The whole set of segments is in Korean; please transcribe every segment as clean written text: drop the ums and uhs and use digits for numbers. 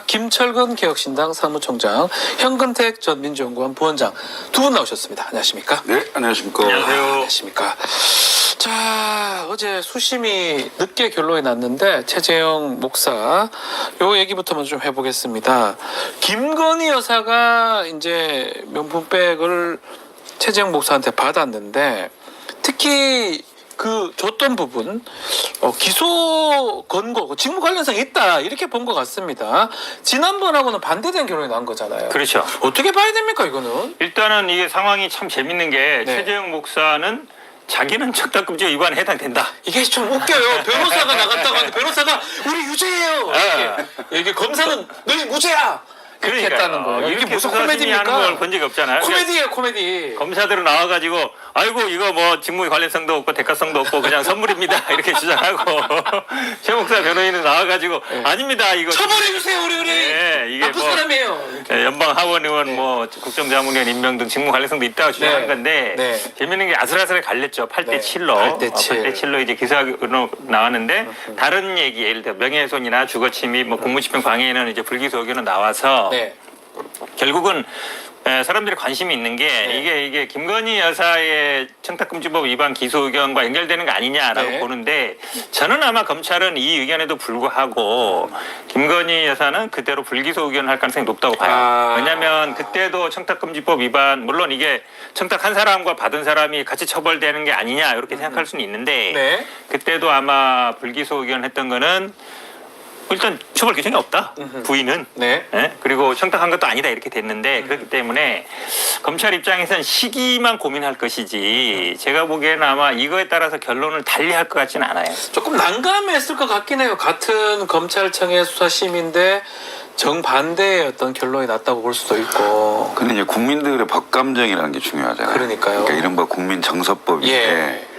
김철근 개혁신당 사무총장, 현근택 전 민주연구원 부원장 두 분 나오셨습니다. 안녕하십니까? 네, 안녕하십니까. 안녕하십니까? 자, 어제 수심이 늦게 결론이 났는데 최재형 목사 요 얘기부터 먼저 좀 해보겠습니다. 김건희 여사가 이제 명품백을 최재형 목사한테 받았는데 특히 그 줬던 부분 기소 건고 직무 관련성이 있다 이렇게 본 것 같습니다. 지난번하고는 반대된 결론이 난 거잖아요. 그렇죠. 어떻게 봐야 됩니까 이거는? 일단은 이게 상황이 참 재밌는 게 네. 최재형 목사는 자기는 척탁금지 위반에 해당된다. 이게 좀 웃겨요. 변호사가 나갔다고 하는데 변호사가 우리 유죄예요. 이게 검사는 너희 무죄야. 이렇게 했다는 거예요. 이게 무슨 코미디입니까? 하는 걸 본 적이 없잖아요. 코미디예요, 코미디. 검사들은 나와가지고 아이고 이거 뭐 직무 관련성도 없고 대가성도 없고 그냥 선물입니다 이렇게 주장하고 최 목사 변호인은 나와가지고 아닙니다 이거 처벌해 주세요, 우리 네, 이게 나쁜 뭐 사람이에요. 연방 하원 의원 뭐 국정자문위원 임명 등 직무 관련성도 있다고 주장한 건데 재밌는 게 아슬아슬하게 갈렸죠. 8대 7로 8대 7로 이제 기사로 나왔는데 다른 얘기 예를 들어 명예훼손이나 주거침입 뭐 공무집행 방해는 이제 불기소 의견은 나와서 결국은 사람들이 관심이 있는 게 이게 김건희 여사의 청탁금지법 위반 기소 의견과 연결되는 거 아니냐라고 보는데 저는 아마 검찰은 이 의견에도 불구하고 김건희 여사는 그대로 불기소 의견을 할 가능성이 높다고 봐요. 왜냐하면 그때도 청탁금지법 위반 물론 이게 청탁한 사람과 받은 사람이 같이 처벌되는 게 아니냐 이렇게 생각할 수는 있는데 그때도 아마 불기소 의견 했던 거는 일단 처벌 규정이 없다. 부인은. 그리고 청탁한 것도 아니다 이렇게 됐는데 그렇기 때문에 검찰 입장에서는 시기만 고민할 것이지 제가 보기에는 아마 이거에 따라서 결론을 달리할 것 같지는 않아요. 조금 난감했을 것 같긴 해요. 같은 검찰청의 수사심인데 정반대의 어떤 결론이 났다고 볼 수도 있고. 근데 이제 국민들의 법감정이라는 게 중요하잖아요. 그러니까요. 그러니까 이른바 국민정서법인데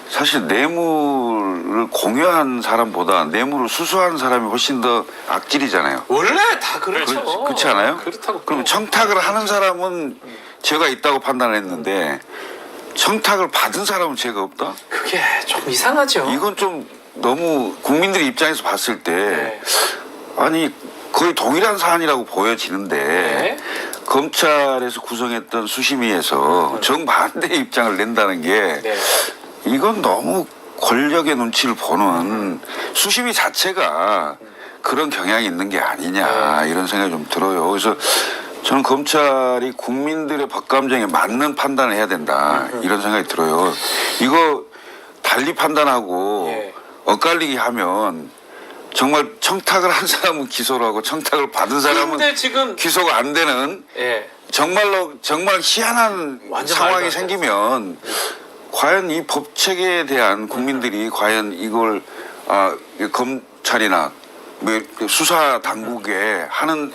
사실 뇌물을 공유한 사람보다 뇌물을 수수한 사람이 훨씬 더 악질이잖아요. 원래 다 그렇죠. 그렇지 않아요? 그렇다고. 그럼 청탁을 하는 사람은 죄가 있다고 판단했는데 청탁을 받은 사람은 죄가 없다? 그게 좀 이상하죠. 이건 좀 너무 국민들 입장에서 봤을 때 아니 거의 동일한 사안이라고 보여지는데 검찰에서 구성했던 수심위에서 정반대의 입장을 낸다는 게 이건 너무 권력의 눈치를 보는 수심위 자체가 그런 경향이 있는 게 아니냐 이런 생각이 좀 들어요. 그래서 저는 검찰이 국민들의 법감정에 맞는 판단을 해야 된다 이런 생각이 들어요. 이거 달리 판단하고 엇갈리게 하면 정말 청탁을 한 사람은 기소를 하고 청탁을 받은 사람은 지금 기소가 안 되는 정말 희한한 상황이 생기면 과연 이 법 체계에 대한 국민들이 과연 이걸 검찰이나 수사 당국에 하는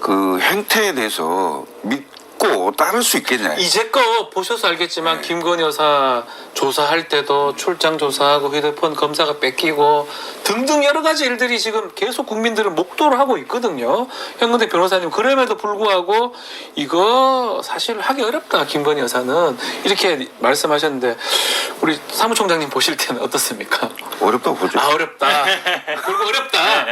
그 행태에 대해서 믿고 따를 수 있겠냐. 이제껏 보셔서 알겠지만 김건희 여사 조사할 때도 출장 조사하고 휴대폰 검사가 뺏기고 등등 여러 가지 일들이 지금 계속 국민들은 목도를 하고 있거든요. 현근택 변호사님 그럼에도 불구하고 이거 사실 하기 어렵다 김건희 여사는 이렇게 말씀하셨는데 우리 사무총장님 보실 때는 어떻습니까? 어렵다고 보죠. 어렵다. 그리고 어렵다.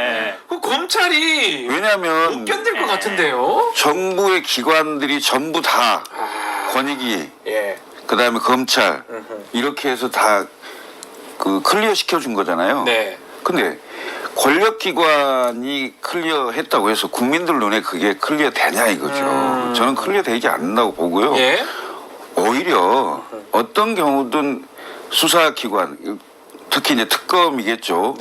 그 검찰이 왜냐하면 못 견딜 것 같은데요. 정부의 기관들이 전부 다 권익위 그다음에 검찰 이렇게 해서 다 그 클리어 시켜준 거잖아요. 근데 권력기관이 클리어 했다고 해서 국민들 눈에 그게 클리어 되냐 이거죠. 저는 클리어 되지 않는다고 보고요. 오히려 어떤 경우든 수사기관 특히 이제 특검이겠죠.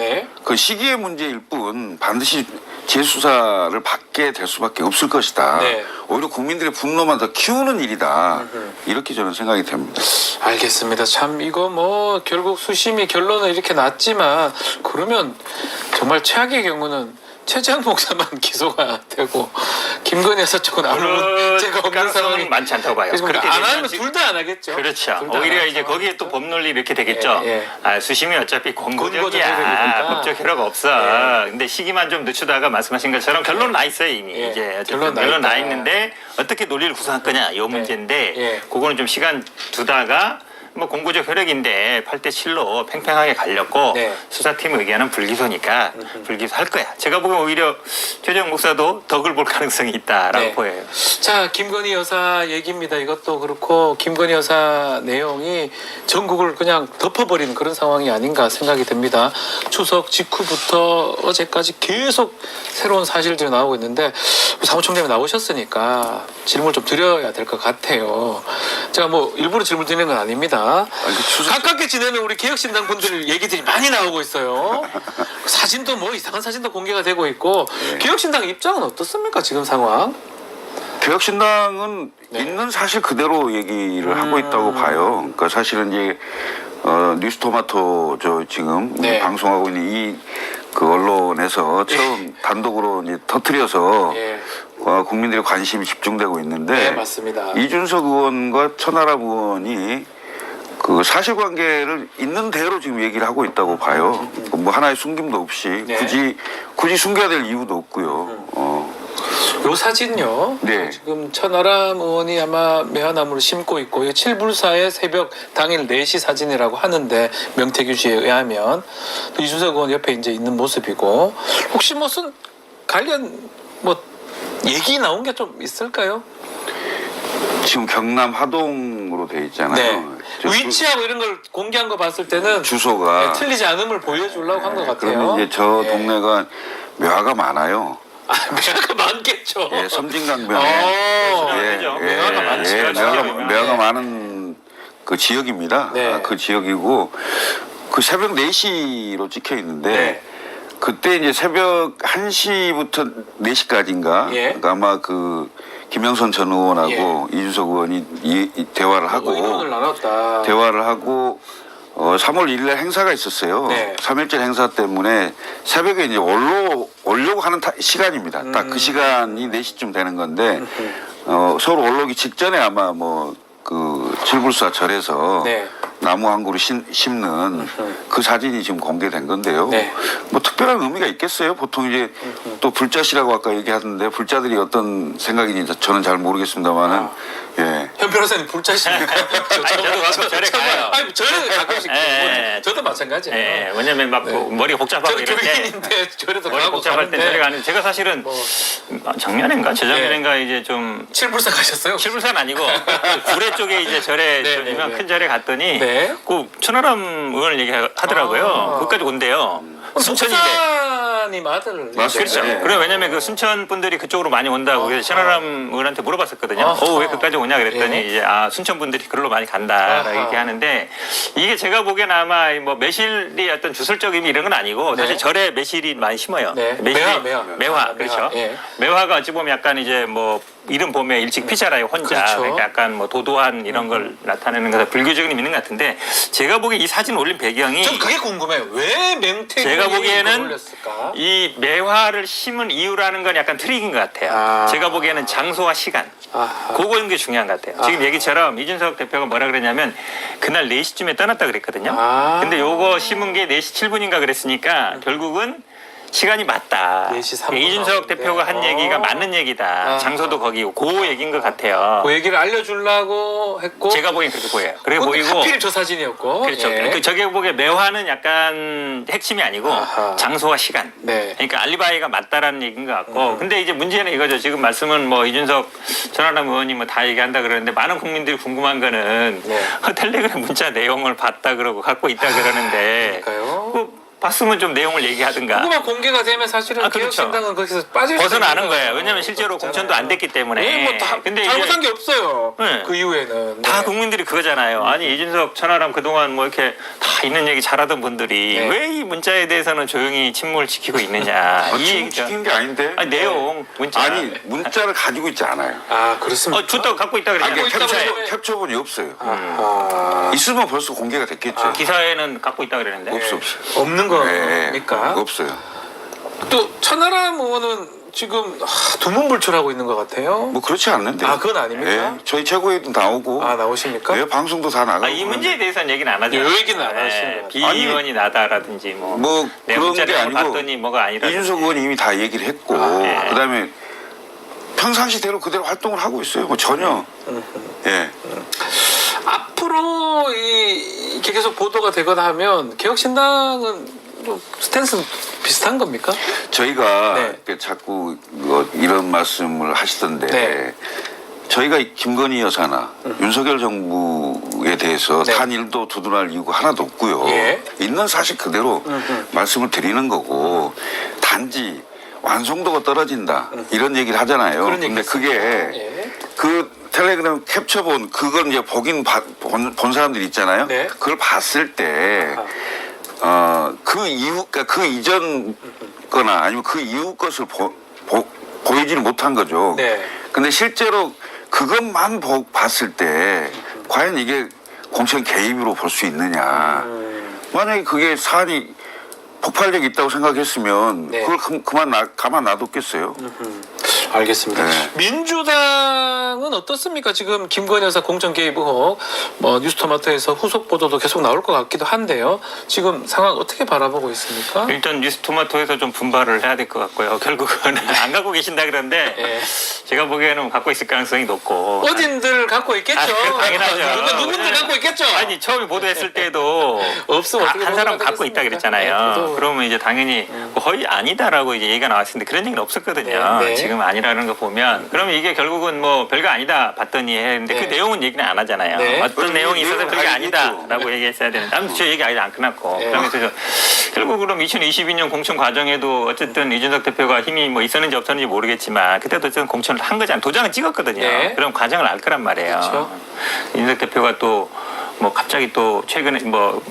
그 시기의 문제일 뿐 반드시 재수사를 받게 될 수밖에 없을 것이다. 오히려 국민들의 분노만 더 키우는 일이다. 이렇게 저는 생각이 됩니다. 알겠습니다. 참 이거 뭐 결국 수심이 결론은 이렇게 났지만 그러면 정말 최악의 경우는 최재형 목사만 기소가 되고 김건희 여사 쪽은 아무 문제가 없는 상황이 많지 않다고 봐요. 그렇게 안 하면 둘 다 안 하겠죠. 그렇죠. 오히려 이제 거기에 또 법논리 이렇게 되겠죠. 수심이 어차피 권고적이야. 법적 효력가 없어. 근데 시기만 좀 늦추다가 말씀하신 것처럼 결론 나 있어요 이미. 이제 결론 나 있는데 어떻게 논리를 구성할 거냐 이 문제인데 그거는 좀 시간 두다가 뭐 공고적 혈액인데 8대 7로 팽팽하게 갈렸고 네. 수사팀 의견은 불기소니까 불기소할 거야. 제가 보기엔 오히려 최재형 목사도 덕을 볼 가능성이 있다라고 네. 보여요. 자, 김건희 여사 얘기입니다. 이것도 그렇고 김건희 여사 내용이 전국을 그냥 덮어버리는 그런 상황이 아닌가 생각이 듭니다. 추석 직후부터 어제까지 계속 새로운 사실들이 나오고 있는데 사무총장님 나오셨으니까 질문 좀 드려야 될 것 같아요. 제가 뭐 일부러 질문 드리는 건 아닙니다. 아니, 그 추석 가깝게 지내는 우리 개혁신당 분들 얘기들이 많이 나오고 있어요. 사진도 뭐 이상한 사진도 공개가 되고 있고 네. 개혁신당 입장은 어떻습니까 지금 상황? 개혁신당은 네. 있는 사실 그대로 얘기를 하고 있다고 봐요. 그러니까 사실은 이제 뉴스토마토 저 지금 네. 방송하고 있는 이 그 언론에서 처음 단독으로 이제 터뜨려서 예. 국민들의 관심이 집중되고 있는데 네, 맞습니다. 이준석 의원과 천하람 의원이 그 사실관계를 있는 대로 지금 얘기를 하고 있다고 봐요. 뭐 하나의 숨김도 없이 네. 굳이 숨겨야 될 이유도 없고요. 요 사진요. 네. 지금 천하람 의원이 아마 매화나무를 심고 있고 이 칠불사의 새벽 당일 4시 사진이라고 하는데 명태규 씨에 의하면 또 이준석 의원 옆에 이제 있는 모습이고 혹시 무슨 관련 뭐 얘기 나온 게 좀 있을까요? 지금 경남 하동으로 돼 있잖아요. 네. 저 위치하고 이런 걸 공개한 거 봤을 때는 주소가 틀리지 않음을 보여주려고 한 것 같아요. 그러면 이제 저 예. 동네가 묘화가 많아요. 아, 매화가 많겠죠. 예, 섬진강변에 그죠. 묘화가 많지. 묘화가 많은 그 지역입니다. 네. 그 지역이고 그 새벽 4시로 찍혀 있는데 네. 그때 이제 새벽 1시부터 4시까지인가 예. 그러니까 아마 그 김영선 전 의원하고 이준석 의원이 이 대화를 하고 의논을 나눴다. 대화를 하고 3월 1일 날 행사가 있었어요. 네. 3.1절 행사 때문에 새벽에 이제 오려고 하는 시간입니다. 딱 그 시간이 4시쯤 되는 건데 서울 올라오기 직전에 아마 뭐 그 칠불사 절에서 네. 나무 한 그루 심는 그 사진이 지금 공개된 건데요. 네. 뭐 특별한 의미가 있겠어요. 보통 이제 또 불자시라고 아까 얘기하던데 불자들이 어떤 생각인지 저는 잘 모르겠습니다만은 예. 현 변호사님 불자시니까 저도 가끔 절에 가요. 아니 저는 가끔씩 예, 예. 저도 마찬가지예요. 예, 왜냐면 막 머리가 복잡하고 저는 이럴 때 교인인데 절에도 머리 가고 복잡할 때 절에 가는데 제가 사실은 작년인가 재작년인가 이제 좀 칠불사 가셨어요? 칠불산 아니고 구례 쪽에 이제 절에 네, 좀 네, 유명 네. 큰 절에 갔더니 네. 그 천하람 의원을 얘기하더라고요. 아. 거기까지 온대요. 순천인데. 목사님 아들. 맞습니다. 그렇죠. 예. 그래 왜냐면 그 순천 분들이 그쪽으로 많이 온다고 그래서 천하람 의원한테 물어봤었거든요. 아하. 왜 그까지 오냐 그랬더니 예. 이제 순천 분들이 그걸로 많이 간다라고 아하. 얘기하는데 이게 제가 보기엔 아마 뭐 매실이 어떤 주술적 의미 이런 건 아니고 네. 사실 절에 매실이 많이 심어요. 네. 매실이- 매화. 매화 그렇죠. 예. 매화가 어찌 보면 약간 이제 뭐 이름 보면 일찍 피잖아요 혼자. 그렇죠. 그러니까 약간 뭐 도도한 이런 걸 나타내는 거서 불교적인 의미 있는 것 같은데 제가 보기엔 이 사진 올린 배경이 전 그게 궁금해요. 왜 맹태규 제가 보기에는 올렸을까? 이 매화를 심은 이유라는 건 약간 트릭인 것 같아요. 아. 제가 보기에는 장소와 시간. 아하. 그거인 게 중요한 것 같아요. 지금 얘기처럼 이준석 대표가 뭐라 그랬냐면 그날 4시쯤에 떠났다 그랬거든요. 아. 근데 요거 심은 게 4시 7분인가 그랬으니까 결국은 시간이 맞다. 4시 3분 이준석 나오는데. 대표가 한 얘기가 맞는 얘기다. 아. 장소도 거기고 그 얘기인 것 같아요. 그 얘기를 알려주려고 했고 제가 보기엔 그렇게 보여요. 그렇게 근데 보이고 하필 저 사진이었고 그렇죠. 예. 그 저게 보기에 매화는 약간 핵심이 아니고 아하. 장소와 시간. 네. 그러니까 알리바이가 맞다라는 얘기인 것 같고 근데 이제 문제는 이거죠. 지금 말씀은 뭐 이준석 천하람 의원이 뭐 다 얘기한다 그러는데 많은 국민들이 궁금한 거는 네. 텔레그램 문자 내용을 봤다 그러고 갖고 있다 그러는데 그러니까요. 그 봤으면 좀 내용을 얘기하든가 그거만 공개가 되면 사실은 그렇죠. 개혁신당은 거기서 빠질 수 벗어나는 있는 거예요. 왜냐하면 실제로 공천도 안 됐기 때문에. 네, 뭐다 근데 잘못한 이제 게 없어요. 네. 그 이후에는 다 네. 국민들이 그거잖아요. 아니 이준석 천하람 그동안 뭐 이렇게 다 있는 얘기 잘하던 분들이 네. 왜 이 문자에 대해서는 조용히 침묵을 지키고 있느냐. 이 지금 얘기죠. 지킨 게 아닌데. 아니 내용 문자. 아니 문자를 가지고 있지 않아요. 아 그렇습니까? 줬다고 갖고 있다 아니, 그랬잖아요. 갖고 있다고 기사에, 해요. 캡처본이 없어요. 아, 있으면 벌써 공개가 됐겠죠. 기사에는 갖고 있다 그랬는데. 없어. 없는 겁니까? 없어요. 또 천하람 의원은 지금 두문불출하고 있는 것 같아요. 뭐 그렇지 않는데. 아, 그건 아닙니까? 예, 저희 최고위도 나오고. 아 나오십니까? 예, 방송도 다 나가고. 이 문제에 대해서는 얘기는 안 하죠. 요 얘기는 안 하시는 것 같아요. 비의원이 나다라든지 뭐. 뭐 내 그런 문자 게 내용을 아니고 봤더니 뭐가 아니라. 이준석 의원이 이미 다 얘기를 했고 예. 그다음에 평상시대로 그대로 활동을 하고 있어요. 뭐 전혀. 예. 앞으로 앞으로 이게 계속 보도가 되거나 하면 개혁신당은 좀 스탠스 비슷한 겁니까? 저희가 네. 이렇게 자꾸 이런 말씀을 하시던데 네. 저희가 이 김건희 여사나 윤석열 정부에 대해서 네. 단일도 두둔할 이유가 하나도 없고요. 예. 있는 사실 그대로 말씀을 드리는 거고 단지 완성도가 떨어진다 이런 얘기를 하잖아요. 그런 근데 얘기 그게 예. 그 텔레그램 캡처본 그걸 이제 본 사람들이 있잖아요. 네. 그걸 봤을 때 그 이후, 그러니까 그 이전 거나 아니면 그 이후 것을 보이지는 못한 거죠. 네. 근데 실제로 그것만 봤을 때 과연 이게 공천 개입으로 볼 수 있느냐. 만약에 그게 사안이 폭발력이 있다고 생각했으면 네. 그걸 가만 놔뒀겠어요. 알겠습니다. 네. 민주당은 어떻습니까? 지금 김건희 여사 공천 개입 의혹, 뉴스토마토에서 후속 보도도 계속 나올 것 같기도 한데요. 지금 상황 어떻게 바라보고 있습니까? 일단 뉴스토마토에서 좀 분발을 해야 될 것 같고요. 결국은 안 갖고 계신다 그러는데 예. 제가 보기에는 갖고 있을 가능성이 높고. 어딘들 갖고 있겠죠. 당연하죠. 누군들 갖고 있겠죠. 아니 처음에 보도했을 때도 없으면 어떻게 한 사람 보도가 갖고 있다 되겠습니까? 그랬잖아요. 네, 저도. 그러면 이제 당연히 거의 아니다라고 이제 얘기가 나왔을 텐데 그런 얘기는 없었거든요. 네, 네. 지금 아니라는 거 보면 그러면 이게 결국은 별거 아니다 봤더니 했는데 네. 그 내용은 얘기는 안 하잖아요. 네. 어떤 내용이 있어서 내용 별게 다 아니다라고 얘기했어야 되는데 아무튼 저 얘기 아직 안 끝났고 네. 그러면서 결국 그럼 2022년 공천 과정에도 어쨌든 이준석 대표가 힘이 있었는지 없었는지 모르겠지만 그때도 어쨌든 공천을 한 거잖아요. 도장은 찍었거든요. 네. 그럼 과정을 알 거란 말이에요. 그렇죠. 이준석 대표가 또 갑자기 또 최근에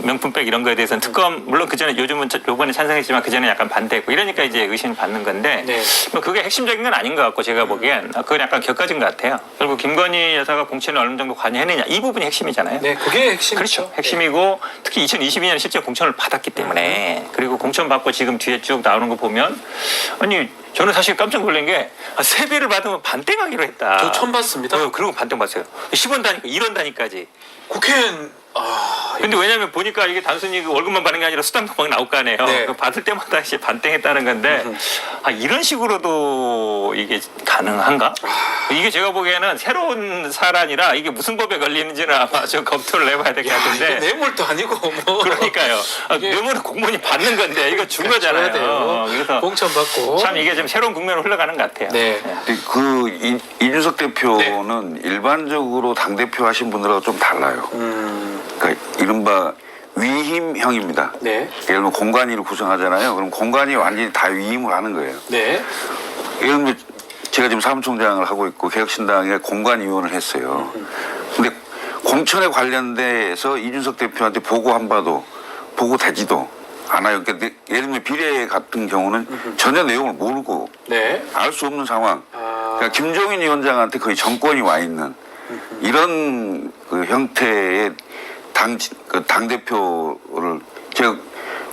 명품백 이런 거에 대해서는 특검 물론 그 전에 요번에 찬성했지만 그 전에 약간 반대했고 이러니까 이제 의심을 받는 건데 네. 그게 핵심적인 건 아닌 것 같고 제가 보기엔 그건 약간 격가진 것 같아요. 결국 김건희 여사가 공천에 어느 정도 관여했느냐 이 부분이 핵심이잖아요. 네, 그게 핵심이죠. 그렇죠. 핵심이고 특히 2022년에 실제 공천을 받았기 때문에 그리고 공천 받고 지금 뒤에 쭉 나오는 거 보면 아니 저는 사실 깜짝 놀란 게 3배를 받으면 반땡하기로 했다. 저 처음 봤습니다. 그리고 반땡 받았어요. 10원 단위, 1원 단위까지. 국회의원 근데 왜냐면 보니까 이게 단순히 그 월급만 받는 게 아니라 수당도 막 나올 거 아니에요. 네. 그 받을 때마다 이제 반땡했다는 건데 이런 식으로도 이게 가능한가? 이게 제가 보기에는 새로운 사안이라 이게 무슨 법에 걸리는지는 아마 좀 검토를 해봐야 될 것 이게 같은데. 뇌물도 아니고 그러니까요. 이게- 뇌물은 공무원이 받는 건데 이거 준 거잖아요. 줘야 돼요. 그래서 공천 받고 참 이게 좀 새로운 국면으로 흘러가는 것 같아요. 네. 이준석 대표는 일반적으로 당대표 하신 분들하고 좀 달라요. 그러니까 이른바 위임형입니다. 네. 예를 들면 공관위를 구성하잖아요. 그럼 공관위 완전히 다 위임을 하는 거예요. 네. 예를 들면 제가 지금 사무총장을 하고 있고 개혁신당에 공관위원을 했어요. 근데 공천에 관련돼서 이준석 대표한테 보고한 바도 보고되지도 않아요. 그러니까 예를 들면 비례 같은 경우는 전혀 내용을 모르고 네. 알 수 없는 상황. 아, 그러니까 김종인 위원장한테 거의 정권이 와 있는 이런 그 형태의 당대표를 제가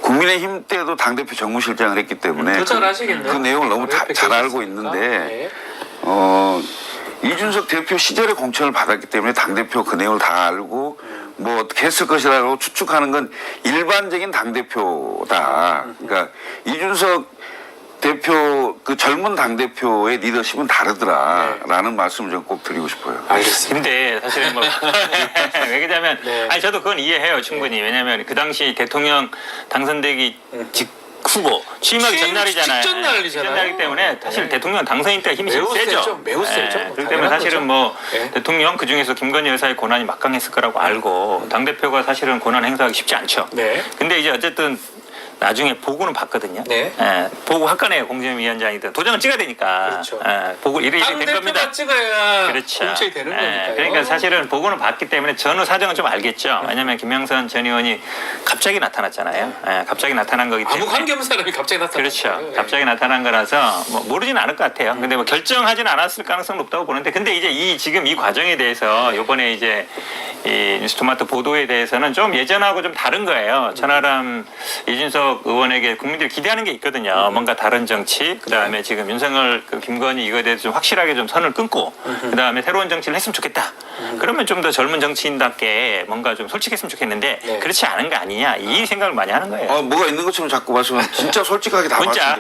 국민의힘 때도 당대표 정무실장을 했기 때문에 더 잘 아시겠네요. 그 내용을 너무 옆에 잘 알고 계셨으니까. 있는데 네. 이준석 대표 시절에 공천을 받았기 때문에 당대표 그 내용을 다 알고 뭐 어떻게 했을 것이라고 추측하는 건 일반적인 당대표다. 그러니까 이준석 대표 그 젊은 당대표의 리더십은 다르더라라는 말씀을 좀 꼭 드리고 싶어요. 알겠습니다. 근데 사실은 왜 그러냐면 네. 아니 저도 그건 이해해요 충분히. 왜냐하면 그 당시 대통령 당선되기 직후고 취임하기 취임 전날이잖아요. 직전 날이잖아요. 직전날이기 때문에 사실 네. 대통령 당선인 때 힘이 매우 세죠. 세죠. 매우 세죠. 그렇기 때문에 당연한 사실은 거죠. 네. 대통령 그 중에서 김건희 여사의 권한이 막강했을 거라고 알고 당 대표가 사실은 권한 행사하기 쉽지 않죠. 네. 근데 이제 어쨌든 나중에 보고는 받거든요. 네. 보고 학관에 공정위원장이든 도장을 찍어야 되니까. 그렇죠. 보고 이래 된 겁니다. 당대표가 찍어야 그렇죠. 공천이 되는 거니까요. 그러니까 사실은 보고는 봤기 때문에 전후 사정은 좀 알겠죠. 왜냐하면 김영선 전 의원이 갑자기 나타났잖아요. 갑자기 나타난 거기 때문에. 아무 관계없는 사람이 갑자기 나타났어요. 그렇죠. 갑자기 나타난 거라서 모르진 않을 것 같아요. 근데 결정하진 않았을 가능성은 높다고 보는데 근데 이제 지금 이 과정에 대해서 요번에 이제 이 뉴스토마토 보도에 대해서는 좀 예전하고 좀 다른 거예요. 천하람 이준석 의원에게 국민들이 기대하는 게 있거든요. 뭔가 다른 정치, 그 다음에 지금 윤석열, 김건희 이거에 대해서 좀 확실하게 좀 선을 끊고, 그 다음에 새로운 정치를 했으면 좋겠다. 그러면 좀 더 젊은 정치인답게 뭔가 좀 솔직했으면 좋겠는데 네. 그렇지 않은 거 아니냐 이 생각을 많이 하는 거예요. 뭐가 있는 것처럼 자꾸 말씀하면 진짜 솔직하게 다 문자.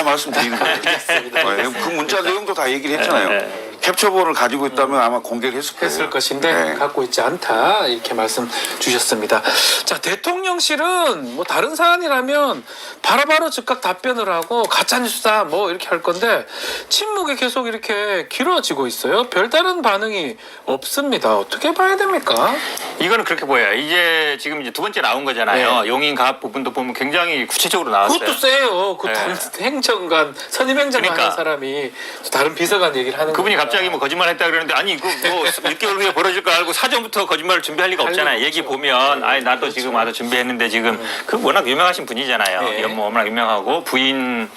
말씀드리는 거예요. 그 문자 내용도 다 얘기를 했잖아요. 캡처본을 가지고 있다면 아마 공개를 했을 거예요. 했을 것인데 네. 갖고 있지 않다 이렇게 말씀 주셨습니다. 자, 대통령실은 뭐 다른 사안이라면 바로바로 즉각 답변을 하고 가짜뉴스다 뭐 이렇게 할 건데 침묵이 계속 이렇게 길어지고 있어요. 별다른 반응이 없습니다. 어떻게 봐야 됩니까? 이거는 그렇게 보여요. 이제 지금 이제 두 번째 나온 거잖아요. 네. 용인 가합 부분도 보면 굉장히 구체적으로 나왔어요. 그것도 세요. 그 네. 행정관, 선임행정관 그러니까. 하는 사람이 또 다른 비서관 얘기를 하는 그분이 거니까. 갑자기 뭐 거짓말했다 그러는데 아니 이거 뭐 6개월 후에 벌어질 거 알고 사전부터 거짓말을 준비할 리가 없잖아요. 리가 얘기 없죠. 보면 아니 나도 그렇죠. 지금 와서 준비했는데 지금 그 워낙 유명하신 분이잖아요. 네. 연모 워낙 유명하고 부인은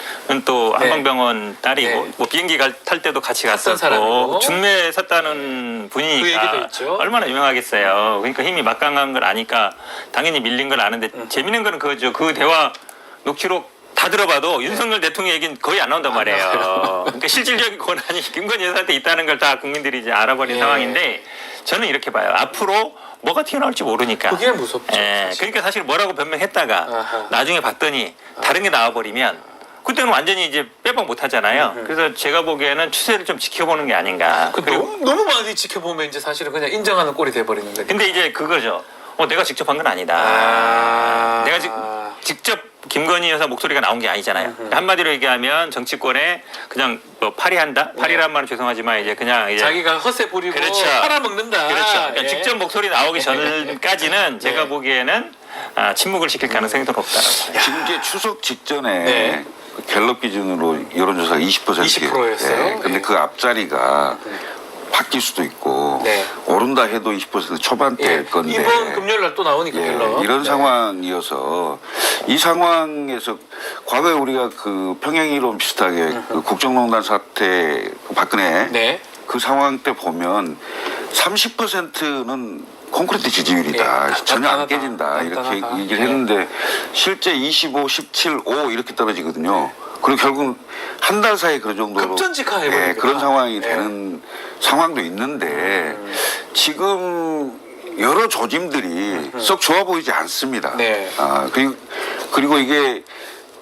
또 네. 한방병원 딸이고 네. 뭐 비행기 탈 때도 같이 샀던 사람이고. 갔었고 중매에 섰다는 그 얘기도 분이니까 있죠. 얼마나 유명하겠어요. 그러니까 힘이 막강한 걸 아니까 당연히 밀린 걸 아는데 재밌는 거는 그거죠. 그 대화 녹취록 다 들어봐도 윤석열 대통령 얘기는 거의 안 나온단 말이에요. 그러니까 실질적인 권한이 김건희 여사한테 있다는 걸 다 국민들이 이제 알아버린 예. 상황인데 저는 이렇게 봐요. 앞으로 뭐가 튀어나올지 모르니까. 그게 무섭죠. 예, 사실. 그러니까 사실 뭐라고 변명했다가 아하. 나중에 봤더니 다른 게 나와버리면 그때는 완전히 이제 빼박 못 하잖아요. 그래서 제가 보기에는 추세를 좀 지켜보는 게 아닌가. 그 너무 많이 지켜보면 이제 사실은 그냥 인정하는 꼴이 돼버리는데. 근데 이제 그거죠. 내가 직접 한 건 아니다. 내가 직접 김건희 여사 목소리가 나온 게 아니잖아요. 그러니까 한마디로 얘기하면 정치권에 그냥 뭐 파리한다? 파리란 말은 죄송하지만 이제 그냥 이제 자기가 허세 부리고 그렇죠. 팔아먹는다. 그렇죠. 그러니까 예. 직접 목소리 나오기 전까지는 제가 보기에는 침묵을 시킬 가능성이 더 높다라고 봐요. 지금 이제 추석 직전에 네. 그 갤럽 기준으로 여론조사가 20%. 20%였어요? 근데 네. 그 앞자리가 바뀔 수도 있고 네. 오른다 해도 20% 초반대일 예. 건데 이번 금요일 날 또 나오니까 예, 별로. 이런 네. 상황이어서 이 상황에서 과거에 우리가 그 평행이론 비슷하게 그 국정농단 사태 그 박근혜 네. 그 상황 때 보면 30%는 콘크리트 지지율이다. 예, 전혀 안 단단하다. 깨진다. 이렇게 단단하다. 얘기를 예. 했는데 실제 25, 17, 5 이렇게 떨어지거든요. 그리고 결국 한 달 사이에 그 정도로 급전직하해버립니다. 예, 그런 상황이 예. 되는 상황도 있는데 지금 여러 조짐들이 썩 좋아 보이지 않습니다. 네. 그리고 이게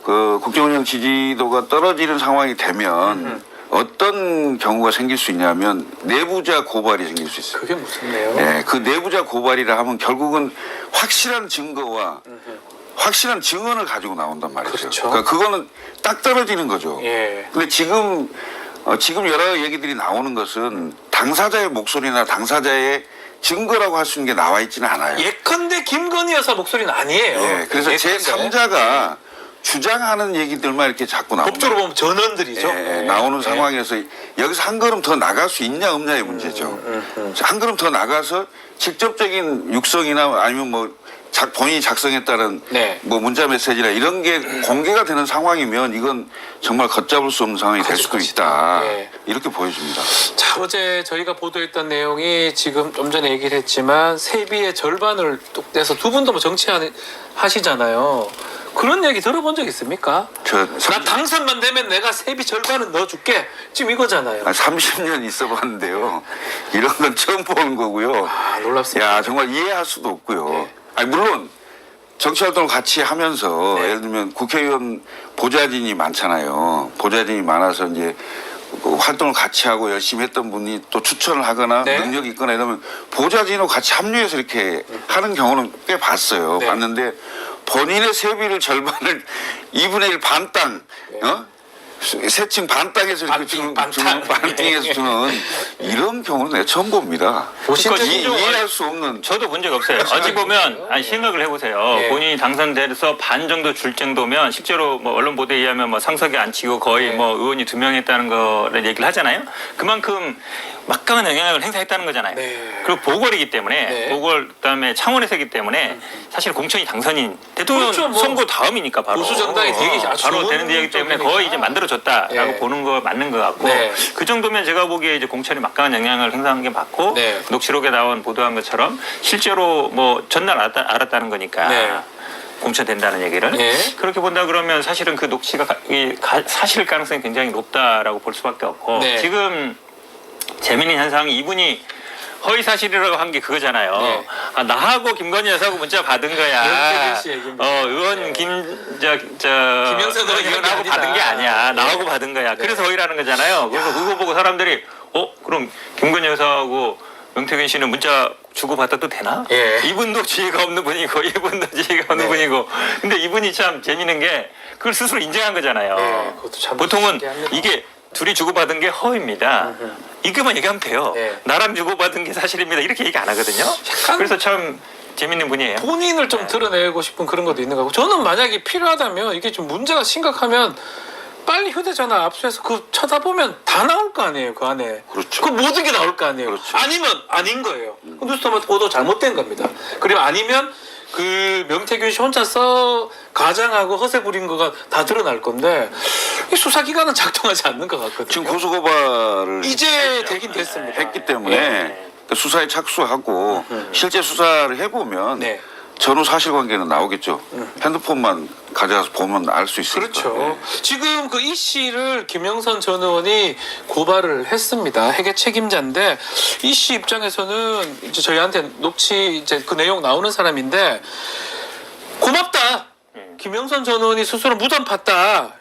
그 국정운영 지지도가 떨어지는 상황이 되면 어떤 경우가 생길 수 있냐면 내부자 고발이 생길 수 있어요. 그게 무섭네요. 네, 그 내부자 고발이라 하면 결국은 확실한 증거와 확실한 증언을 가지고 나온단 말이죠. 그렇죠. 그러니까 그거는 딱 떨어지는 거죠. 예. 근데 지금 여러 얘기들이 나오는 것은 당사자의 목소리나 당사자의 증거라고 할 수 있는 게 나와 있지는 않아요. 예컨대 김건희 여사 목소리는 아니에요. 예, 그래서 예컨대. 제3자가 주장하는 얘기들만 이렇게 자꾸 나옵니다. 법적으로 보면 전원들이죠. 예, 예. 나오는 예. 상황에서 여기서 한 걸음 더 나갈 수 있냐 없냐의 문제죠. 한 걸음 더 나가서 직접적인 육성이나 아니면 뭐 본인이 작성했다는 네. 뭐 문자 메시지나 이런 게 공개가 되는 상황이면 이건 정말 걷잡을 수 없는 상황이 될 수도 있다. 예. 이렇게 보여집니다. 자, 어제 저희가 보도했던 내용이 지금 좀 전에 얘기를 했지만 세비의 절반을 뚝 떼서 두 분도 뭐 정치하시잖아요. 그런 얘기 들어본 적 있습니까? 나 당선만 되면 내가 세비 절반은 넣어줄게. 지금 이거잖아요. 30년 있어 봤는데요. 이런 건 처음 보는 거고요. 아, 놀랍습니다. 야, 정말 이해할 수도 없고요. 네. 아니, 물론 정치활동을 같이 하면서 네. 예를 들면 국회의원 보좌진이 많잖아요. 보좌진이 많아서 이제 그 활동을 같이 하고 열심히 했던 분이 또 추천을 하거나 네. 능력이 있거나 이러면 보좌진하고 같이 합류해서 이렇게 하는 경우는 꽤 봤어요. 네. 봤는데 본인의 세비를 절반을 2분의 1 반 땅, 세층 반 땅에서 이렇게 주는, 반 땅에서 주는 이런 경우는 내가 처음 봅니다. 보신 그러니까 적이 이해할 수 없는. 저도 본 적 없어요. 어찌 보면 아니, 생각을 해보세요. 예. 본인이 당선돼서 반 정도 줄 정도면 실제로 뭐 언론 보도에 의하면 뭐 상석에 앉히고 거의 예. 뭐 의원이 2명 했다는 거를 얘기를 하잖아요. 그만큼 막강한 영향을 행사했다는 거잖아요. 네. 그리고 보궐이기 때문에 네. 보궐 그다음에 창원에서기 때문에 사실 공천이 당선인 대통령 그렇죠, 뭐 선거 다음이니까 바로 보수 정당이 되게 아주 바로 좋은 되는 데이기 때문에 쪽이니까. 거의 이제 만들어졌다라고 네. 보는 거 맞는 것 같고 네. 그 정도면 제가 보기에 이제 공천이 막강한 영향을 행사한 게 맞고 네. 녹취록에 나온 보도한 것처럼 실제로 뭐 전날 알았다는 거니까 네. 공천된다는 얘기를 네. 그렇게 본다 그러면 사실은 그 녹취가 사실 가능성이 굉장히 높다라고 볼 수밖에 없고 네. 지금 재미있는 현상이 이분이 허위 사실이라고 한 게 그거잖아요. 네. 아, 나하고 김건희 여사하고 문자 받은 거야. 명태균 씨 얘기입니다. 의원 김영선 의원하고 받은 게 아니야. 나하고 받은 거야. 그래서 허위라는 거잖아요. 그래서 그거 보고 사람들이 그럼 김건희 여사하고 명태균 씨는 문자 주고 받아도 되나? 예. 이분도 지혜가 없는 분이고 이분도 지혜가 없는 분이고. 근데 이분이 참 재미있는 게 그걸 스스로 인정한 거잖아요. 네, 그것도 참 보통은 신기합니다. 이게 둘이 주고받은 게 허위입니다. 이것만 얘기하면 돼요. 네. 나랑 주고받은 게 사실입니다. 이렇게 얘기 안 하거든요. 그래서 참 재밌는 분이에요. 본인을 좀 드러내고 싶은 그런 것도 있는 거고 저는 만약에 필요하다면 이게 좀 문제가 심각하면 빨리 휴대전화 압수해서 그 쳐다보면 다 나올 거 아니에요 그 안에. 그렇죠. 그 모든 게 나올 거 아니에요. 그렇죠. 아니면 아닌 거예요. 뉴스토마토 보도 잘못된 겁니다. 그리고 아니면 그 명태균 씨 혼자서 가장하고 허세 부린 거가 다 드러날 건데 이 수사기관은 작동하지 않는 것 같거든요. 지금 고소고발을 이제 되긴 됐습니다. 했기 때문에 네. 그 수사에 착수하고 실제 수사를 해보면 네. 전후 사실관계는 나오겠죠. 핸드폰만 가져가서 보면 알 수 있으니까. 그렇죠. 네. 지금 그 이 씨를 김영선 전 의원이 고발을 했습니다. 회계 책임자인데 이 씨 입장에서는 이제 저희한테 녹취 이제 그 내용 나오는 사람인데 고맙다. 김영선 전 의원이 스스로 무덤 팠다.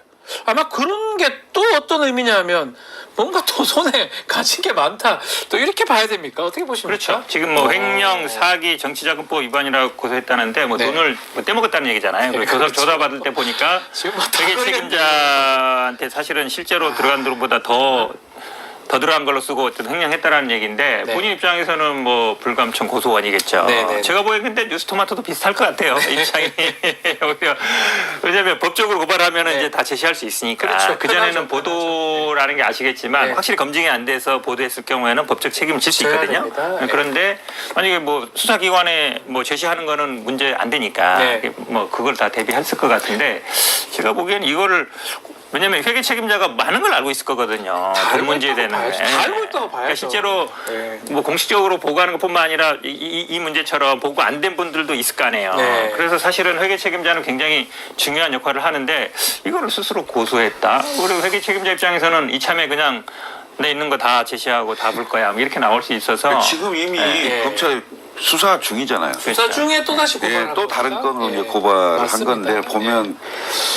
아마 그런 게 또 어떤 의미냐면 뭔가 또 손에 가진 게 많다. 또 이렇게 봐야 됩니까? 어떻게 보십니까? 그렇죠. 지금 뭐 횡령, 사기, 정치자금법 위반이라고 고소했다는데 뭐 네. 돈을 뭐 떼먹었다는 얘기잖아요. 네, 그리고 그렇죠. 조사 받을 때 보니까 지금 뭐 회계 다 책임자한테 사실은 실제로 들어간 돈보다 더 들어간 걸로 쓰고 어떤 횡령했다라는 얘기인데 네. 본인 입장에서는 뭐 불감청 고소원이겠죠. 네, 네, 네. 제가 보기엔 근데 뉴스토마토도 비슷할 것 같아요. 입장이. 오히려. 왜냐하면 법적으로 고발하면 네. 이제 다 제시할 수 있으니까. 그렇죠. 그전에는 편하죠, 보도라는 게 아시겠지만 네. 확실히 검증이 안 돼서 보도했을 경우에는 법적 책임을 질 수 져야 있거든요. 됩니다. 네. 그런데 만약에 뭐 수사기관에 뭐 제시하는 거는 문제 안 되니까 네. 뭐 그걸 다 대비했을 것 같은데 제가 보기엔 이거를 왜냐면 회계 책임자가 많은 걸 알고 있을 거거든요. 다 돈 알고 문제에 있다고 대한. 봐야죠. 다 알고 있다고 봐야죠. 그러니까 실제로 네. 뭐 공식적으로 보고하는 것뿐만 아니라 이 문제처럼 보고 안 된 분들도 있을 거 아니에요. 네. 그래서 사실은 회계 책임자는 굉장히 중요한 역할을 하는데 이거를 스스로 고소했다. 우리 회계 책임자 입장에서는 이참에 그냥 내 있는 거 다 제시하고 다 불 거야. 뭐 이렇게 나올 수 있어서 지금 이미 네. 검찰 수사 중이잖아요. 수사 중에 또 다시 고발을 예, 또 다른 합니다. 건으로 예. 이제 고발을 한 맞습니다. 건데 보면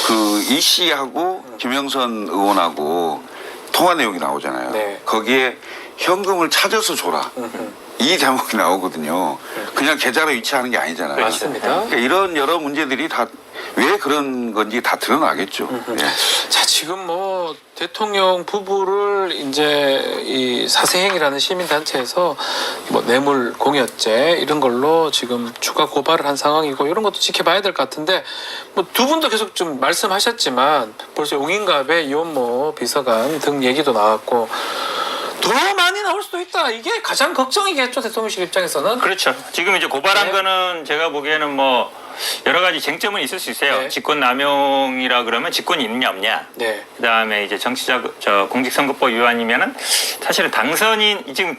그 이 씨하고 김영선 의원하고 통화 내용이 나오잖아요. 네. 거기에 현금을 찾아서 줘라. 이 대목이 나오거든요. 그냥 계좌로 이체하는 게 아니잖아요. 맞습니다. 그러니까 이런 여러 문제들이 다 왜 그런 건지 다 드러나겠죠. 예. 자, 지금 뭐 대통령 부부를 이제 이 사세행이라는 시민단체에서 뭐 뇌물 공여죄 이런 걸로 지금 추가 고발을 한 상황이고 이런 것도 지켜봐야 될 것 같은데 뭐 두 분도 계속 좀 말씀하셨지만 벌써 용인갑의 이원모 비서관 등 얘기도 나왔고 더 많이 나올 수도 있다. 이게 가장 걱정이겠죠, 대통령실 입장에서는. 그렇죠. 지금 이제 고발한 네. 거는 제가 보기에는 뭐 여러 가지 쟁점은 있을 수 있어요. 네. 직권 남용이라 그러면 직권이 있냐 없냐. 네. 그다음에 이제 공직선거법 위반이면은 사실은 당선인 지금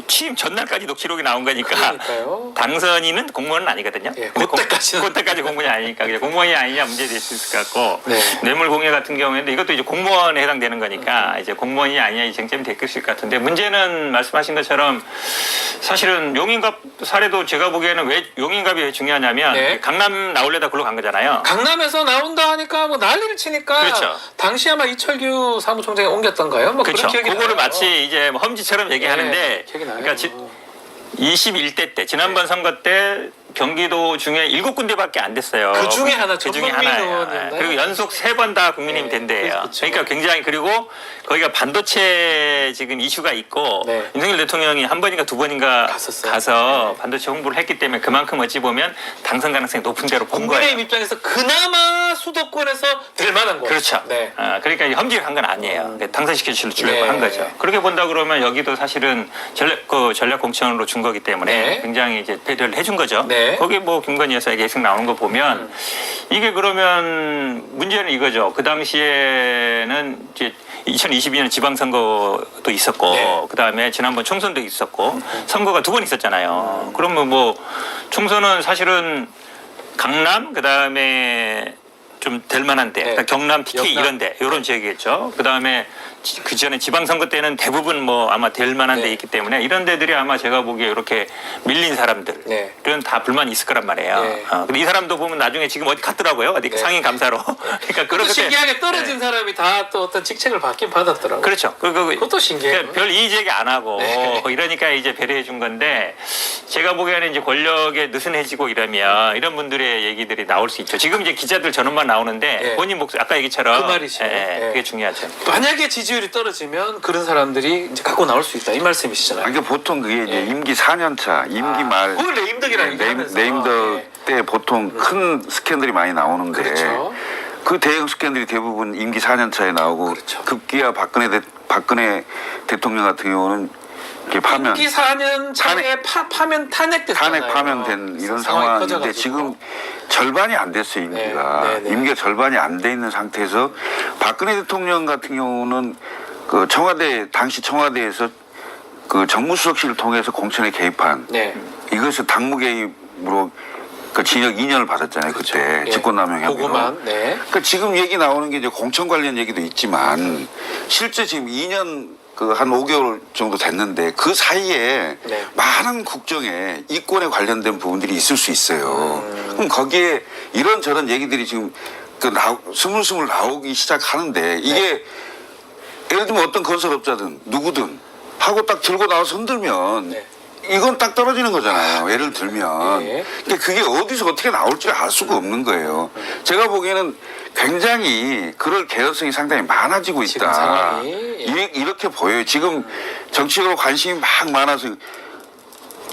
취임 전날까지도 기록이 나온 거니까 그러니까요. 당선인은 공무원은 아니거든요. 예, 근데 그때까지는. 그때까지 공무원이 아니니까 그냥 공무원이 아니냐 문제될 수 있을 것 같고 네. 뇌물 공여 같은 경우에는 이것도 이제 공무원에 해당되는 거니까 이제 공무원이 아니냐 이 쟁점이 될 것 같은데 문제는 말씀하신 것처럼 사실은 용인갑 사례도 제가 보기에는 왜 용인갑이 왜 중요하냐면 네. 강남 나올래다 글로 간 거잖아요. 강남에서 나온다 하니까 뭐 난리를 치니까 그렇죠. 당시 아마 이철규 사무총장이 옮겼던가요? 뭐 그렇죠. 그런 기억이 그거를 나요. 마치 이제 뭐 험지처럼 얘기하는데 네, 기억이 나요. 그러니까 21대 때 지난번 선거 때 경기도 중에 7군데밖에 안 됐어요. 그 중에 하나, 그 중에 전문민 하나예요. 의원이었나요? 그리고 연속 3번 다 국민의힘 네, 된 데예요. 그렇죠. 그러니까 굉장히 그리고 거기가 반도체 지금 이슈가 있고 네. 윤석열 대통령이 한 번인가 두 번인가 갔었어요. 가서 반도체 홍보를 했기 때문에 그만큼 어찌 보면 당선 가능성이 높은 데로 본 거예요. 국민의힘 입장에서 그나마 수도권에서 될 만한 거예요. 그렇죠. 네. 그러니까 험지를 한 건 아니에요. 당선시켜 주려고 네. 한 거죠. 그렇게 본다 그러면 여기도 사실은 전략 공천으로 준 거기 때문에 네. 굉장히 이제 배려를 해준 거죠. 네. 거기 뭐 김건희 여사 계속 나오는 거 보면 이게 그러면 문제는 이거죠. 그 당시에는 이제 2022년 지방선거도 있었고 네. 그다음에 지난번 총선도 있었고 선거가 2번 있었잖아요. 그러면 뭐 총선은 사실은 강남 그다음에 좀 될 만한데 네. 경남, PK 영남. 이런데 이런 지역이겠죠. 그다음에 그 전에 지방선거 때는 대부분 뭐 아마 될 만한 데 네. 있기 때문에 이런 데들이 아마 제가 보기에 이렇게 밀린 사람들은 네. 다 불만이 있을 거란 말이에요. 네. 근데 이 사람도 보면 나중에 지금 어디 갔더라고요. 어디 네. 상임 감사로. 그러니까 그것도 그렇게 신기하게 떨어진 사람이 다 또 어떤 직책을 받긴 받았더라고요. 그렇죠. 그것도 신기해요. 그러니까 별 이의 제기 안 하고 네. 이러니까 이제 배려해 준 건데 제가 보기에는 이제 권력에 느슨해지고 이러면 이런 분들의 얘기들이 나올 수 있죠. 지금 이제 기자들 전원만 나오는데 네. 본인 목소리 아까 얘기처럼 그 말이죠. 네. 그게 중요하죠. 만약에 지지율이 떨어지면 그런 사람들이 이제 갖고 나올 수 있다 이 말씀이시잖아요. 그러니까 보통 그게 이제 예. 임기 4년 차, 임기 말 그걸 레임덕이라는 얘기 하면서. 네임덕 예. 때 보통 큰 스캔들이 많이 나오는데 그렇죠. 그 대형 스캔들이 대부분 임기 4년 차에 나오고 그렇죠. 급기야 박근혜 대통령 같은 경우는 이렇게 파면 임기 4년 차에 파면 탄핵됐잖아요. 탄핵 파면된 이런 상황이 상황인데 커져가지고. 지금 절반이 안 됐어요 임기가. 네, 네, 네. 임기가 절반이 안 돼 있는 상태에서 박근혜 대통령 같은 경우는 그 당시 청와대에서 그 정무수석실을 통해서 공천에 개입한 네. 이것을 당무 개입으로 그 징역 2년을 받았잖아요 그때 예. 직권남용 혐의로. 그거만. 네. 그러니까 지금 얘기 나오는 게 이제 공천 관련 얘기도 있지만 실제 지금 2년 그 한 5개월 정도 됐는데 그 사이에 네. 많은 국정에 이권에 관련된 부분들이 있을 수 있어요. 그럼 거기에 이런저런 얘기들이 지금 스물스물 나오기 시작하는데 이게 예를 들면 어떤 건설업자든 누구든 하고 딱 들고 나와서 흔들면 네. 이건 딱 떨어지는 거잖아요. 예를 들면. 예. 그러니까 그게 어디서 어떻게 나올지 알 수가 없는 거예요. 제가 보기에는 굉장히 그럴 개연성이 상당히 많아지고 지금 있다. 상황이, 예. 이렇게 보여요. 지금 정치적으로 관심이 막 많아서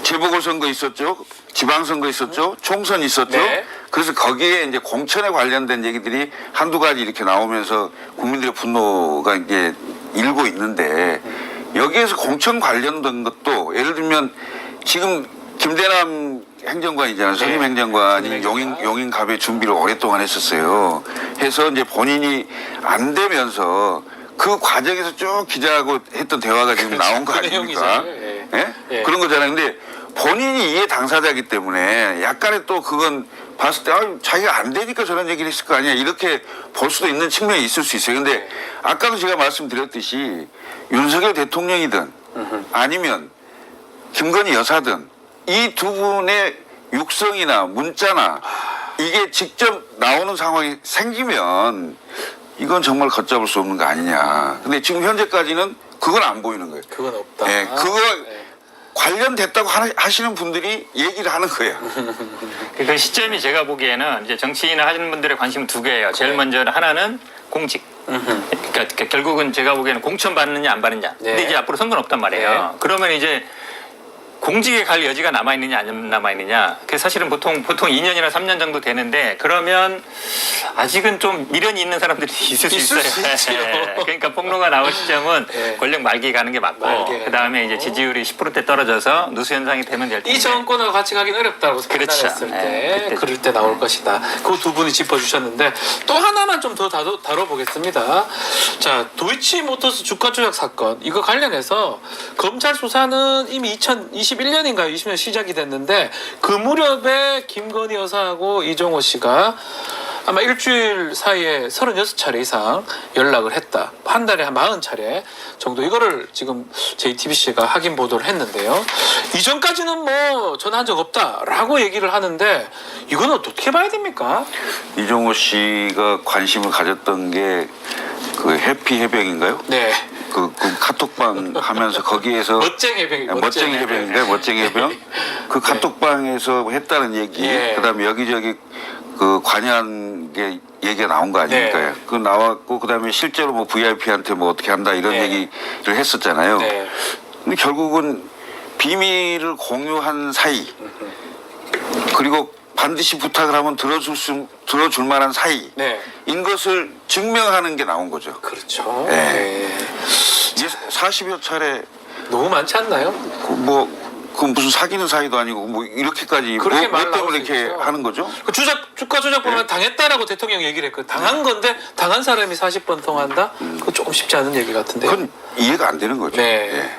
재보궐선거 있었죠. 지방선거 있었죠. 총선 있었죠. 네. 그래서 거기에 이제 공천에 관련된 얘기들이 한두 가지 이렇게 나오면서 국민들의 분노가 이제 일고 있는데 여기에서 공천 관련된 것도 예를 들면 지금 김대남 행정관이잖아요. 선임 행정관이 행정관. 용인갑의 준비를 오랫동안 했었어요. 해서 이제 본인이 안 되면서 그 과정에서 쭉 기자하고 했던 대화가 지금 나온 거 그 아닙니까? 내용이잖아요. 예. 예? 예. 그런 거잖아요. 근데 본인이 이해 당사자이기 때문에 약간의 또 그건 봤을 때 자기가 안 되니까 저런 얘기를 했을 거 아니야. 이렇게 볼 수도 있는 측면이 있을 수 있어요. 근데 아까도 제가 말씀드렸듯이 윤석열 대통령이든 아니면 김건희 여사든 이 두 분의 육성이나 문자나 이게 직접 나오는 상황이 생기면 이건 정말 걷잡을 수 없는 거 아니냐. 근데 지금 현재까지는 그건 안 보이는 거예요. 그건 없다. 예, 그거 네. 관련됐다고 하시는 분들이 얘기를 하는 거예요. 그 시점이 제가 보기에는 이제 정치인을 하시는 분들의 관심은 두 개예요. 제일 네. 먼저 하나는 공직. 그러니까 결국은 제가 보기에는 공천 받느냐 안 받느냐. 네. 근데 이제 앞으로 선거는 없단 말이에요. 네. 그러면 이제 공직에 갈 여지가 남아있느냐 안 남아있느냐. 그 사실은 보통 2년이나 3년 정도 되는데 그러면 아직은 좀 미련이 있는 사람들이 있을 수 있을 있어요. 수 있죠. 그러니까 폭로가 나올 시점은 네. 권력 말기에 가는 게 맞고 말기에 그다음에 이제 가고. 지지율이 10%대 떨어져서 누수 현상이 되면 될 텐데. 이 정권하고 같이 가긴 어렵다고 그렇죠. 판단했을 때 네, 그때. 그럴 때 나올 것이다. 그 두 분이 짚어주셨는데 또 하나만 좀 더 다뤄보겠습니다. 자, 도이치모터스 주가 조작 사건 이거 관련해서 검찰 수사는 이미 2021년인가요? 20년 시작이 됐는데 그 무렵에 김건희 여사하고 이종호 씨가 아마 일주일 사이에 36차례 이상 연락을 했다. 한 달에 한 40차례 정도 이거를 지금 JTBC가 확인 보도를 했는데요. 이전까지는 뭐 전화한 적 없다라고 얘기를 하는데 이건 어떻게 봐야 됩니까? 이종호 씨가 관심을 가졌던 게 그 해피 해병인가요? 네. 그 카톡방 하면서 거기에서 멋쟁이 해병이 멋쟁이 해병인가요? 멋쟁이 해병? 그 카톡방에서 했다는 얘기. 예. 그다음에 여기저기 그 관여한 게 얘기가 나온 거 아닙니까? 네. 그 나왔고 그다음에 실제로 뭐 VIP한테 뭐 어떻게 한다 이런 네. 얘기를 했었잖아요. 네. 근데 결국은 비밀을 공유한 사이 그리고 반드시 부탁을 하면 들어줄 만한 사이인 네. 것을 증명하는 게 나온 거죠. 그렇죠. 네. 네. 이게 40여 차례 너무 많지 않나요? 그 무슨 사귀는 사이도 아니고 뭐 이렇게까지 그렇게 뭐 말 나올 때문에 수 이렇게 있죠. 하는 거죠? 그 주가 조작 보면 네. 당했다라고 대통령 얘기를 했거든. 당한 건데 당한 사람이 40번 통한다? 그거 조금 쉽지 않은 얘기 같은데요. 그건 이해가 안 되는 거죠. 네. 예.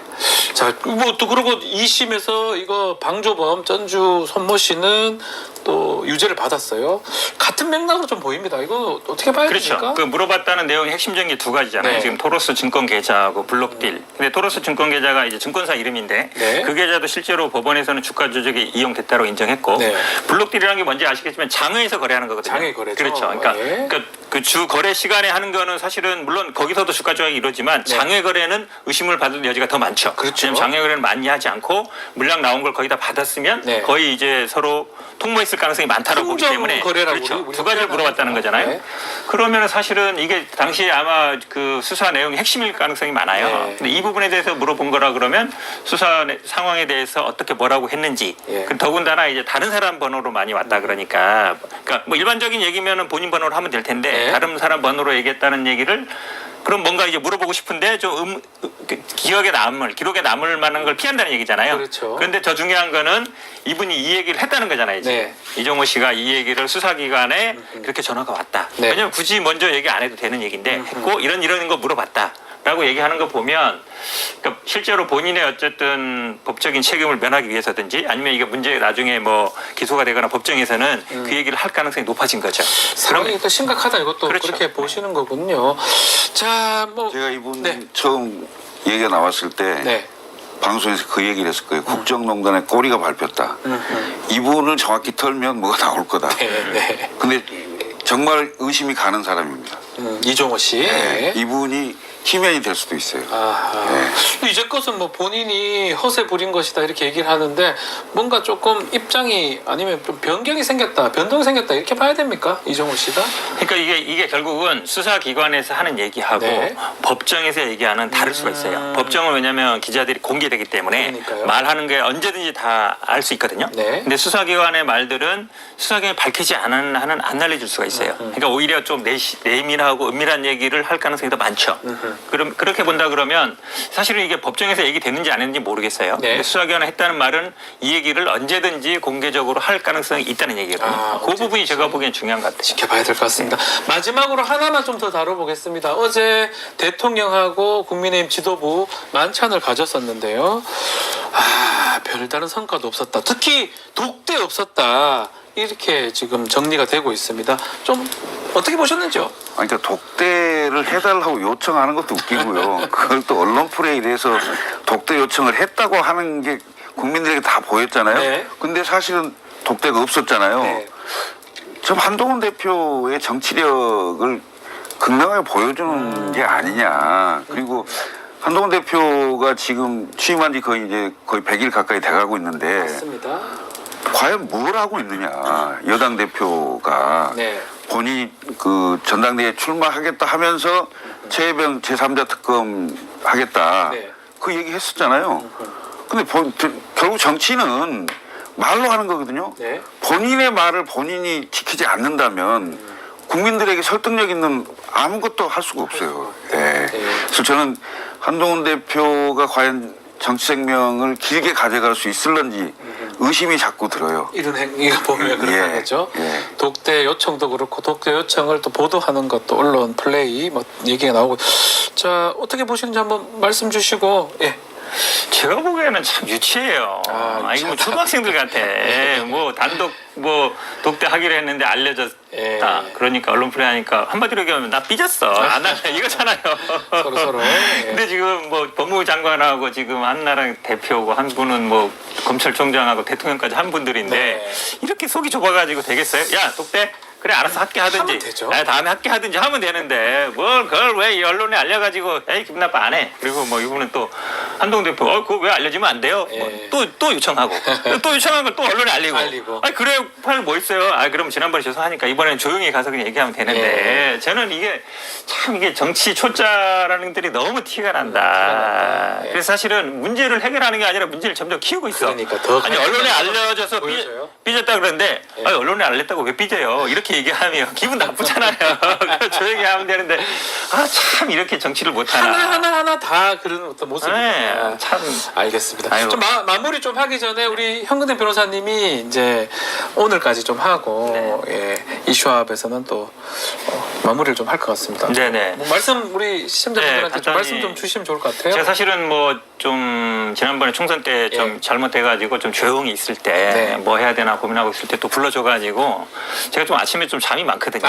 자, 뭐 또 그러고 2심에서 이거 방조범 전주 손모 씨는 또 유죄를 받았어요. 같은 맥락으로 좀 보입니다. 이거 어떻게 봐야 그렇죠. 됩니까? 그 물어봤다는 내용이 핵심적인 게 두 가지잖아요. 네. 지금 토로스 증권 계좌하고 블록딜. 근데 토로스 증권 계좌가 이제 증권사 이름인데 네. 그 계좌도 실제로 법원에서는 주가 조작에 이용됐다고 인정했고 네. 블록딜이라는 게 뭔지 아시겠지만 장외에서 거래하는 거거든요. 장외 거래죠. 그렇죠. 그러니까, 네. 그 주 거래 시간에 하는 거는 사실은 물론 거기서도 주가 조작이 이루어지만 네. 장외 거래는 의심을 받을 여지가 더 많죠. 그렇죠. 왜냐면 장외 거래는 많이 하지 않고 물량 나온 걸 거의 다 받았으면 네. 거의 이제 서로 통보했을 가능성이 많다고 보기 때문에 거래라고 그렇죠. 우리 두 가지를 물어봤다는 거잖아요. 네. 그러면 사실은 이게 당시에 아마 그 수사 내용이 핵심일 가능성이 많아요. 네. 근데 이 부분에 대해서 물어본 거라 그러면 수사 상황에 대해서 어떻게 뭐라고 했는지 예. 그 더군다나 이제 다른 사람 번호로 많이 왔다 그러니까 뭐 일반적인 얘기면은 본인 번호로 하면 될 텐데 네. 다른 사람 번호로 얘기했다는 얘기를 그럼 뭔가 이제 물어보고 싶은데 좀 기록에 남을 만한 걸 피한다는 얘기잖아요. 그렇죠. 그런데 더 중요한 거는 이분이 이 얘기를 했다는 거잖아요. 지금. 네. 이종호 씨가 이 얘기를 수사기관에 그렇게 전화가 왔다. 네. 왜냐면 굳이 먼저 얘기 안 해도 되는 얘기인데 했고 이런 거 물어봤다라고 얘기하는 거 보면 그러니까 실제로 본인의 어쨌든 법적인 책임을 면하기 위해서든지 아니면 이게 문제 나중에 뭐 기소가 되거나 법정에서는 그 얘기를 할 가능성이 높아진 거죠. 상황이 또 심각하다 이것도 그렇죠. 그렇게 보시는 거군요. 자, 뭐 제가 이분 네. 처음 얘기가 나왔을 때 네. 방송에서 그 얘기를 했을 거예요. 국정농단의 꼬리가 밟혔다. 이분을 정확히 털면 뭐가 나올 거다. 네, 네. 근데 정말 의심이 가는 사람입니다. 이종호 씨. 네. 이분이 키맨이 될 수도 있어요. 아하. 네. 이제 것은 뭐 본인이 허세 부린 것이다 이렇게 얘기를 하는데 뭔가 조금 입장이 아니면 좀 변경이 생겼다, 변동이 생겼다 이렇게 봐야 됩니까? 이종호 씨가? 그러니까 이게 결국은 수사기관에서 하는 얘기하고 네. 법정에서 얘기하는 다를 수가 있어요. 법정은 왜냐하면 기자들이 공개되기 때문에 그러니까요. 말하는 게 언제든지 다 알 수 있거든요. 네. 근데 수사기관의 말들은 수사기관이 밝히지 않은 한은 안 알려줄 수가 있어요. 그러니까 오히려 좀 내밀하고 은밀한 얘기를 할 가능성이 더 많죠. 그럼 그렇게 본다 그러면 사실은 이게 법정에서 얘기됐는지 안 했는지 모르겠어요. 네. 근데 수사기관에 했다는 말은 이 얘기를 언제든지 공개적으로 할 가능성이 있다는 얘기거든요. 아, 그 부분이 제가 보기엔 중요한 것 같아요. 지켜봐야 될 것 같습니다. 마지막으로 하나만 좀 더 다뤄보겠습니다. 어제 대통령하고 국민의힘 지도부 만찬을 가졌었는데요. 별다른 성과도 없었다. 특히 독대 없었다. 이렇게 지금 정리가 되고 있습니다. 좀 어떻게 보셨는지요? 아니, 그러니까 독대를 해달라고 요청하는 것도 웃기고요. 그걸 또 언론 프레이에 대해서 독대 요청을 했다고 하는 게 국민들에게 다 보였잖아요. 네. 근데 사실은 독대가 없었잖아요. 네. 좀 한동훈 대표의 정치력을 극명하게 보여주는 게 아니냐. 그리고 한동훈 대표가 지금 취임한 지 거의 100일 가까이 돼가고 있는데 맞습니다. 과연 뭘 하고 있느냐. 여당 대표가 네. 본인이 그 전당대회에 출마하겠다 하면서 최혜병 제3자 특검 하겠다. 네. 그 얘기 했었잖아요. 근데 결국 정치는 말로 하는 거거든요. 네. 본인의 말을 본인이 지키지 않는다면 국민들에게 설득력 있는 아무것도 할 수가 없어요. 네. 그래서 저는 한동훈 대표가 과연 정치 생명을 길게 가져갈 수 있을런지 의심이 자꾸 들어요. 이런 행위가 보면 그렇다는 거죠. 예. 독대 요청도 그렇고 독대 요청을 또 보도하는 것도 언론 플레이 뭐 얘기가 나오고. 자, 어떻게 보시는지 한번 말씀 주시고. 예. 제가 보기에는 참 유치해요. 이거 뭐 초등학생들 같아. 뭐 단독 뭐 독대 하기로 했는데 알려졌다. 예. 그러니까 언론 플레이 하니까 한마디로 얘기하면 나 삐졌어. 안 할래 이거잖아요. 서로. 예. 근데 지금 뭐 법무부 장관하고 지금 한나라당 대표고 한 분은 뭐 검찰총장하고 대통령까지 한 분들인데 네. 이렇게 속이 좁아가지고 되겠어요? 야 독대. 그래 알아서 할게 하든지 하면 되죠. 다음에 할게 하든지 하면 되는데 뭘 그걸 왜 이 언론에 알려가지고 에이 기분 나빠 안 해. 그리고 뭐 이분은 또 한동훈 대표 그거 왜 알려지면 안 돼요. 예. 또 요청하고 또 요청한 걸 또 언론에 알리고. 아니 그래 할 뭐 있어요. 그럼 지난번에 죄송하니까 이번엔 조용히 가서 그냥 얘기하면 되는데 저는 이게 참 이게 정치 초짜라는 것들이 너무 티가 난다. 예. 그래서 사실은 문제를 해결하는 게 아니라 문제를 점점 키우고 있어. 그러니까 더 아니 언론에 알려져서 보여줘요? 삐졌다 그러는데 아니 언론에 알렸다고 왜 삐져요? 이렇게 얘기하면 기분 나쁘잖아요. 조용히 하면 되는데 참 이렇게 정치를 못하나. 하나 다 그런 어떤 모습이. 네, 예, 참. 알겠습니다. 아이고. 좀 마무리 좀 하기 전에 우리 현근택 변호사님이 이제 오늘까지 좀 하고 예, 이슈합에서는 또 마무리를 좀 할 것 같습니다. 네네. 뭐 말씀 우리 시청자분들한테 좀 간단히 말씀 좀 주시면 좋을 것 같아요. 제가 사실은 뭐 좀 지난번에 총선 때 좀 예. 잘못해가지고 좀 조용히 있을 때 뭐 해야 되나 고민하고 있을 때 또 불러줘가지고 제가 좀 아침에 좀 잠이 많거든요.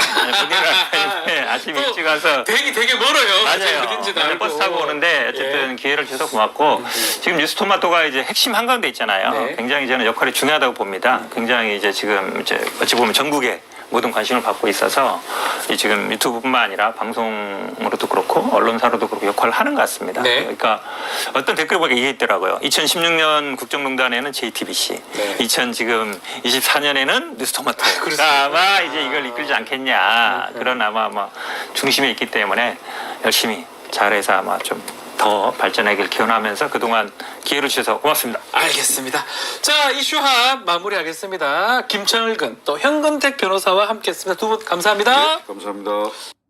아침 일찍 와서 되게 멀어요. 맞아요. 어딘지도 오늘 알고. 버스 타고 오는데 어쨌든 기회를 주셔서 고맙고 지금 뉴스토마토가 이제 핵심 한가운데 있잖아요. 네. 굉장히 저는 역할이 중요하다고 봅니다. 굉장히 이제 지금 이제 어찌 보면 전국에 모든 관심을 받고 있어서 이 지금 유튜브뿐만 아니라 방송으로도 그렇고 언론사로도 그렇고 역할을 하는 것 같습니다. 네. 그러니까 어떤 댓글 보니까 이게 있더라고요. 2016년 국정농단에는 JTBC, 네. 2024년에는 뉴스토마토. 그렇습니다. 아마 이제 이걸 이끌지 않겠냐. 그런 아마 중심에 있기 때문에 열심히 잘해서 아마 좀 더 발전하길 기원하면서 그동안 기회를 주셔서 고맙습니다. 알겠습니다. 자, 이슈합 마무리하겠습니다. 김철근 또 현근택 변호사와 함께했습니다. 두 분 감사합니다. 감사합니다.